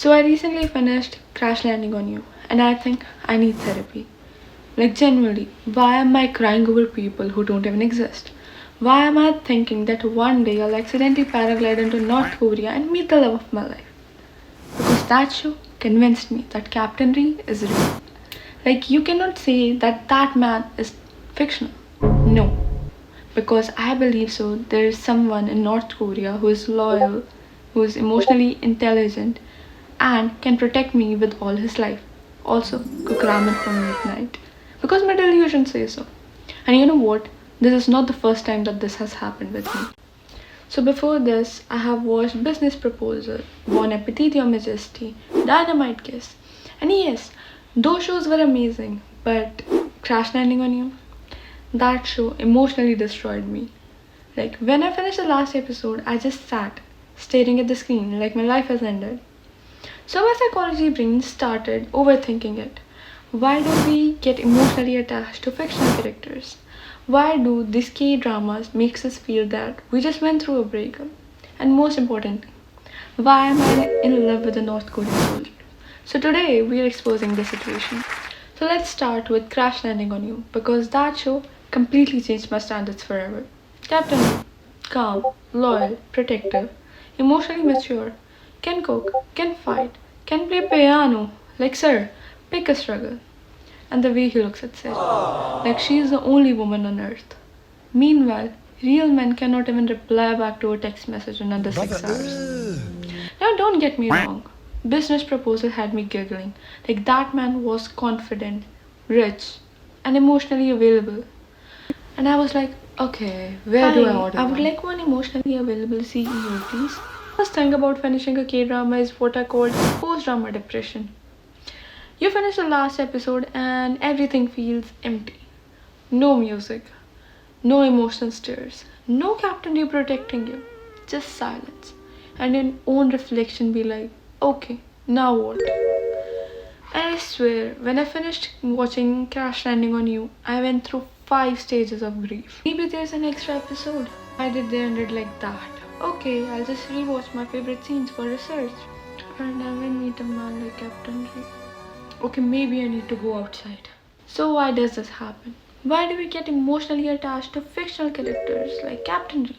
So I recently finished Crash Landing on You, and I think I need therapy. Like, genuinely, why am I crying over people who don't even exist? Why am I thinking that one day I'll accidentally paraglide into North Korea and meet the love of my life? Because that show convinced me that Captain Lee is real. Like, you cannot say that that man is fictional. No, because I believe so. There is someone in North Korea who is loyal, who is emotionally intelligent, and can protect me with all his life. Also, cook ramen for me at night. Because my delusion says so. And you know what? This is not the first time that this has happened with me. So before this, I have watched Business Proposal, Bon Appetit or Majesty, Dynamite Kiss. And yes, those shows were amazing, but Crash Landing on You? That show emotionally destroyed me. Like, when I finished the last episode, I just sat, staring at the screen like my life has ended. So my psychology brain started overthinking it. Why do we get emotionally attached to fictional characters? Why do these K-dramas makes us feel that we just went through a breakup? And most importantly, why am I in love with a North Korean soldier? So today we are exposing the situation. So let's start with Crash Landing on You because that show completely changed my standards forever. Captain Lee, calm, loyal, protective, emotionally mature, can cook, can fight, can play piano. Like, sir, pick a struggle. And the way he looks at Sid, like she is the only woman on earth. Meanwhile, real men cannot even reply back to a text message in under 6 hours. Now, don't get me wrong. Business Proposal had me giggling. Like, that man was confident, rich, and emotionally available. And I was like, okay, where do I order? I would like one emotionally available CEO, please. First thing about finishing a K-drama is what I called post-drama depression. You finish the last episode and everything feels empty. No music, no emotional stirrs, no Captain Lee protecting you, just silence. And your own reflection be like, okay, now what? And I swear, when I finished watching Crash Landing on You, I went through 5 stages of grief. Maybe there's an extra episode. Why did they end it like that? Okay, I'll just rewatch my favorite scenes for research. I'll never meet a man like Captain Lee. Okay, maybe I need to go outside. So why does this happen? Why do we get emotionally attached to fictional characters like Captain Lee?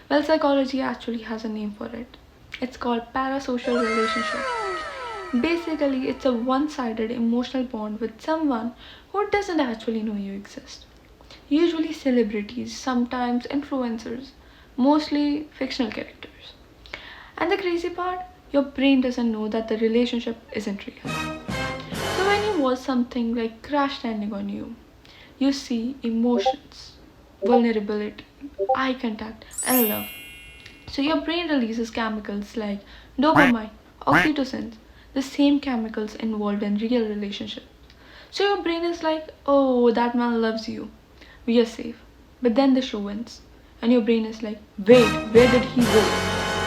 Well, psychology actually has a name for it. It's called parasocial relationship. Basically, it's a one-sided emotional bond with someone who doesn't actually know you exist. Usually celebrities, sometimes influencers, mostly fictional characters. And the crazy part, your brain doesn't know that the relationship isn't real. So when you watch something like Crash Landing on You, you see emotions, vulnerability, eye contact, and love. So your brain releases chemicals like dopamine, oxytocin, the same chemicals involved in real relationships. So your brain is like, oh, that man loves you. We are safe. But then the show ends. And your brain is like, wait, where did he go?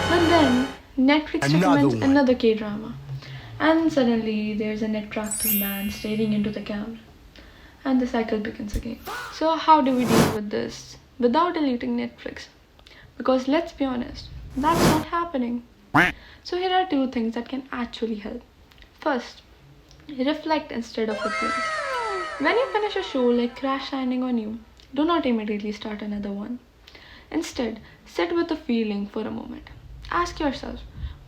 But then Netflix recommends another K-drama. And suddenly there's an attractive man staring into the camera. And the cycle begins again. So how do we deal with this without deleting Netflix? Because let's be honest, that's not happening. So here are 2 things that can actually help. First, reflect instead of replace. When you finish a show like Crash Landing on You, do not immediately start another one. Instead, sit with the feeling for a moment. Ask yourself,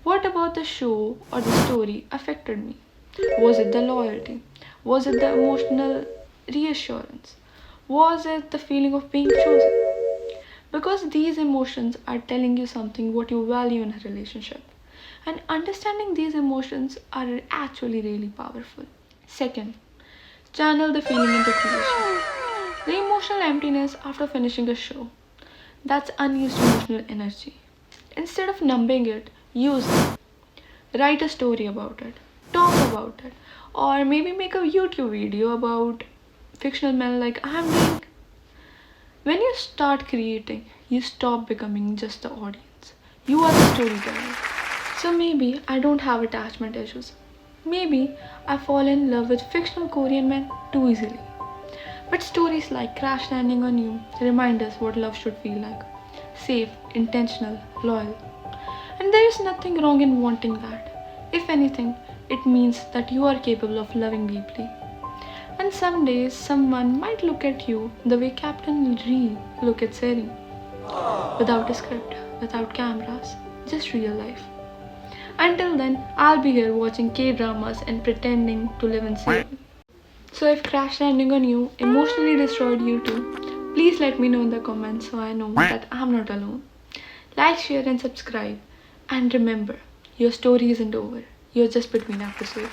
what about the show or the story affected me? Was it the loyalty? Was it the emotional reassurance? Was it the feeling of being chosen? Because these emotions are telling you something what you value in a relationship. And understanding these emotions are actually really powerful. Second, channel the feeling into creation. The emotional emptiness after finishing a show. That's unused emotional energy. Instead of numbing it, use it. Write a story about it. Talk about it. Or maybe make a YouTube video about fictional men like I'm doing. When you start creating, you stop becoming just the audience. You are the storyteller. So maybe I don't have attachment issues. Maybe I fall in love with fictional Korean men too easily. But stories like Crash Landing on You remind us what love should feel like. Safe, intentional, loyal. And there is nothing wrong in wanting that. If anything, it means that you are capable of loving deeply. And some days, someone might look at you the way Captain Lee look at Seri. Without a script, without cameras, just real life. Until then, I'll be here watching K-dramas and pretending to live in Seoul. So if Crash Landing on You emotionally destroyed you too, please let me know in the comments so I know that I'm not alone. Like, share and subscribe. And remember, your story isn't over. You're just between episodes.